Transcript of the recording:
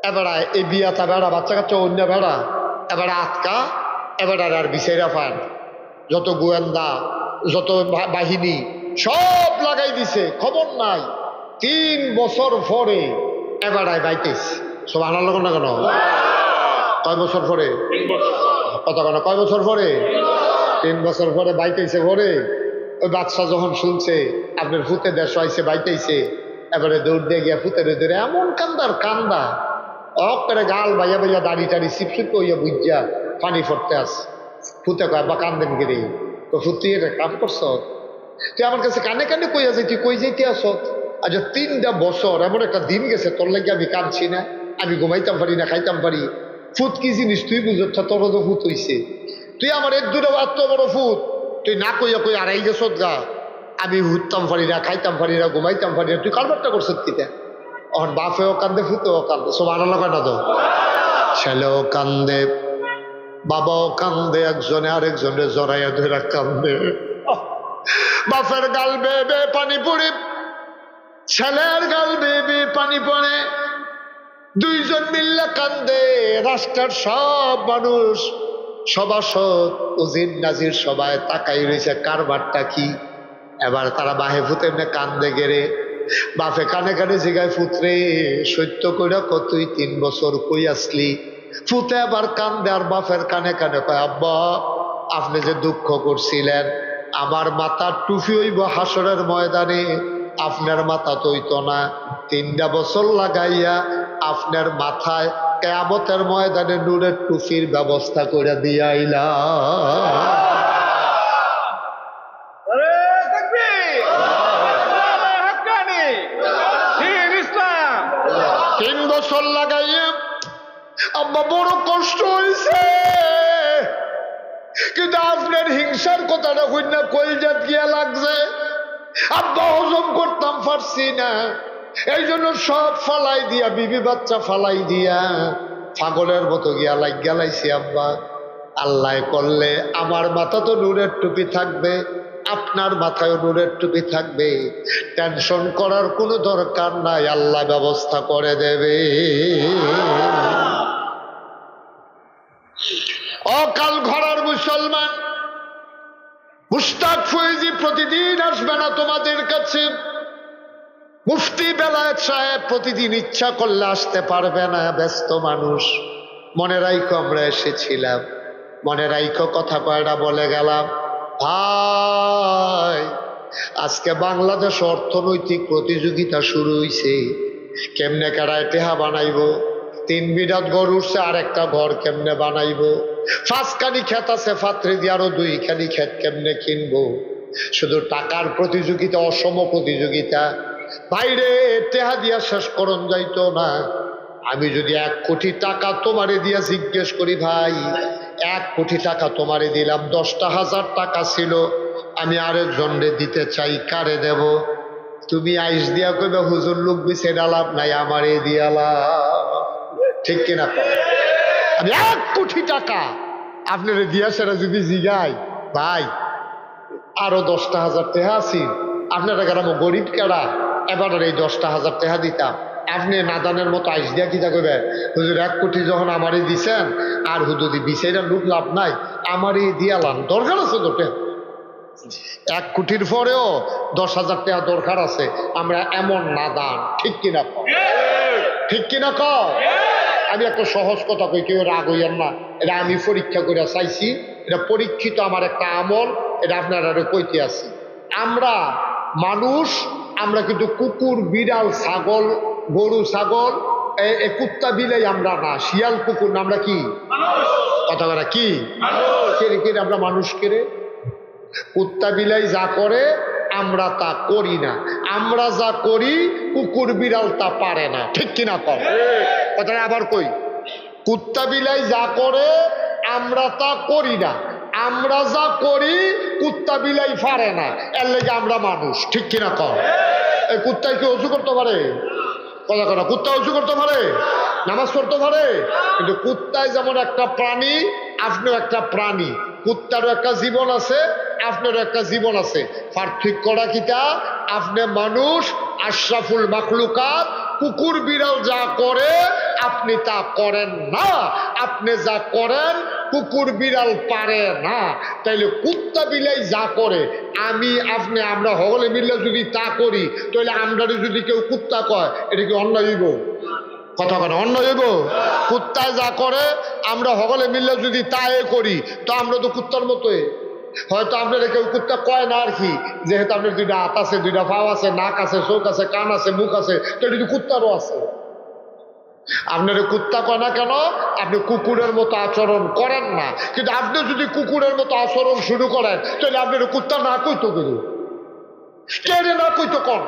এবারে এই বিয়াতা বেড়া বাচ্চা কাচ্চা অন্য বেড়া এবারে আটকা এবারে আর বিচাইরা পান যত গোয়েন্দা যত বাহিনী সব লাগাই দিছে, খবর নাই। 3 বছর পরে এবারে বাইতেছে। সব আনার লোক না কেন? কয় বছর পরে? কথা কেন? কয় বছর পরে? 3 বছর পরে বাইতেছে। পরে ওই বাচ্চা যখন শুনছে আপনার ফুতে দেশ আইসে বাইতেছে, এবারে দৌড় দিয়ে গিয়া ফুতের ধরে এমন কান্দার কান্দা করে গাল বাইয়া বাইয়া দাড়ি টাড়ি চিপচিপ কইয়া বুঝা পানি পড়তে আসে। ফুতে কয় বা কান্দেন গিরে, তো ফুতি এটা কাম করছ তুই আমার কাছে কানে কানে কইয়া যাই, তুই কই যাইতে আস? আজ 3টা বছর এমন একটা দিন গেছে তোর লাগে আমি কাঁদছি না, আমি ঘুমাইতাম পারি না, খাইতাম পারি। ফুত কি জিনিস তুই বুঝছ? তোর তো ফুত হইছে, তুই আমার 1-2টা এত বড় ফুত তুই না কইয়া কই আড়াই গেছ গা। আমি উঠতাম পারি না, খাইতাম পারি না, ঘুমাইতাম পারি না, তুই কারবারটা করছ কিটা? এখন বাপেও কান্দে, ফুতেও কান্দে, সব আনা লাগায় না তো। ছেলেও কান্দে, বাবাও কান্দে, একজনে আরেকজনে জড়াইয়া ধরে কান্দে। বাপের গাল বেয়ে বেয়ে পানি পড়ে, ছেলের গাল বেয়ে বেয়ে পানি পড়ে, দুইজন মিল্লা কান্দে। রাষ্ট্রের সব মানুষ, সভাসদ, উজির নাজির সবাই তাকাই রয়েছে কারবারটা কি। এবার তারা বাহে ফুতে এমনি কান্দে গেরে। বাপে কানে কানে জিগায়, ফুতরে সত্য কইরা কত তুই 3 বছর কই আসলি? ফুতে আবার কান্দে আর বাপের কানে কানে কয়, আব্বা আপনি যে দুঃখ করছিলেন আমার মাথার টুপি হইব হাসরের ময়দানে, আপনার মাথা তো হইতো না। 3টা বছর লাগাইয়া আপনার মাথায় কিয়ামতের ময়দানে নূরের টুপির ব্যবস্থা করে দিয়া আইলা। 3 বছর লাগাইয়া আব্বা বড় কষ্ট হয়েছে, কিন্তু আপনার হিংসার কথাটা কইনা কলজাত গিয়া লাগছে। আব্বা হজম করতাম পারছি না, এই জন্য সব ফালাই দিয়া, বিবি বাচ্চা ফালাই দিয়া পাগলের মতো গিয়া লাইছি। আব্বা আল্লাহ করলে আমার মাথা তো নূরের টুপি থাকবে, আপনার মাথায় নূরের টুপি থাকবে, টেনশন করার কোনো দরকার নাই, আল্লাহ ব্যবস্থা করে দেবে। অকাল ঘরার মুসলমান মুস্তাক ফৈজি প্রতিদিন আসবে না তোমাদের কাছে, মুফতি বেলায়েত সাহেব প্রতিদিন ইচ্ছা করলে আসতে পারবে না, ব্যস্ত মানুষ। মনে রাইখো আমরা এসেছিলাম, মনে রাইখো কথা কয়টা বলে গেলাম। ভাই আজকে বাংলাদেশ অর্থনৈতিক প্রতিযোগিতা শুরু হইছে, কেমনে কারায় টেহা বানাইব। 3 বিরাট ঘর উঠছে, আর একটা ঘর কেমনে বানাইব। 5খানি ক্ষেত আছে ফাত্রে দিয়ে, আরো 2খানি ক্ষেত কেমনে কিনবো। শুধু টাকার প্রতিযোগিতা, অসম প্রতিযোগিতা। বাইরে টেহা দিয়া শেষ করণ যাইতো না। আমি যদি 1 কোটি টাকা তোমারে দিয়া জিজ্ঞেস করি, ভাই 1 কোটি টাকা তোমারে দিলাম, 10টা হাজার টাকা ছিল আমি আরেকজনরে দিতে চাই, কারে দেব? তুমি আইস দিয়া কইবে, হুজুর লোক বিছে ডালাপ নাই, আমারে দিয়ালা। ঠিক কিনা? আমি 1 কোটি টাকা আপনারে দিয়া সেটা যদি জিগাই, ভাই আরো 10টা হাজার টাকা আছি, আপনারা গ্রাম গরিব কেডা, এবার এই 10টা হাজার টাকা দিতাম। আপনি নাদানের মতো আইস দিয়া কি থাকবে, হুজুর 1 কোটি যখন আমারই দিছেন, আর হুজুর বিষয়টা লুক লাভ নাই, আমারই দিয়ালাম, দরকার আছে তো। 1 কোটির পরেও 10,000 টাকা দরকার আছে। আমরা এমন নাদান, ঠিক কিনা? ঠিক কিনা ক? আমি একটা সহজ কথা কই, কেউ রাগ হইয়েন না, এটা আমি পরীক্ষা করে চাইছি, এটা পরীক্ষিত আমার একটা আমল, এটা আপনারা কইতে আছি। আমরা মানুষ, আমরা কিন্তু কুকুর, বিড়াল, ছাগল, গরু, ছাগল, কুত্তা বিলাই আমরা না, শিয়াল কুকুর না, আমরা কি কথা বলা কি আমরা মানুষ কেড়ে। কুত্তা বিলাই যা করে আমরা তা করি না, আমরা যা করি কুকুর বিড়াল তা পারে না, ঠিক কিনা কর? কথাটা আবার কই, কুত্তা বিলাই যা করে আমরা তা করি না, আমরা যা করি কুত্তা বিলাই পারে না, এর লেগে আমরা মানুষ, ঠিক কিনা কর? এই কুত্তায় কি অজু করতে পারে? কথা কথা, কুত্তা অজু করতে পারে, নামাজ পড়তে পারে, কিন্তু কুত্তায় যেমন একটা প্রাণী, আপনিও একটা প্রাণী, কুত্তারও একটা জীবন আছে, আপনারও একটা জীবন আছে। পার্থক্যটা কিটা? আপনি মানুষ, আশরাফুল মাখলুকাত, কুকুর বিড়াল যা করে আপনি তা করেন না। আপনি যা করেন কুকুর বিড়াল পারে না। তাইলে কুত্তা বিলাই যা করে আমি আপনি আমরা সকলে মিলে যদি তা করি, তাহলে আমরা যদি কেউ কুত্তা কয় এটা কি অন্যায় হইব? কথা কেন অন্যায় হইব? কুত্তায় যা করে আমরা সকলে মিলে যদি তাই করি তো আমরা তো কুত্তার মতোই। হয়তো আপনারা কেউ কুত্তা কয় না আর কি, যেহেতু আপনার দুইটা হাত আছে, দুইটা পাও আছে, নাক আছে, চোখ আছে, কান আছে, মুখ আছে, তো এটা কুত্তারও আছে। আপনারা কুত্তা কয় না কেন? আপনি কুকুরের মতো আচরণ করেন না। কিন্তু আপনি যদি কুকুরের মতো আচরণ শুরু করেন তাহলে আপনার কুত্তা না কইতো, কিন্তু কে না কইতো কন।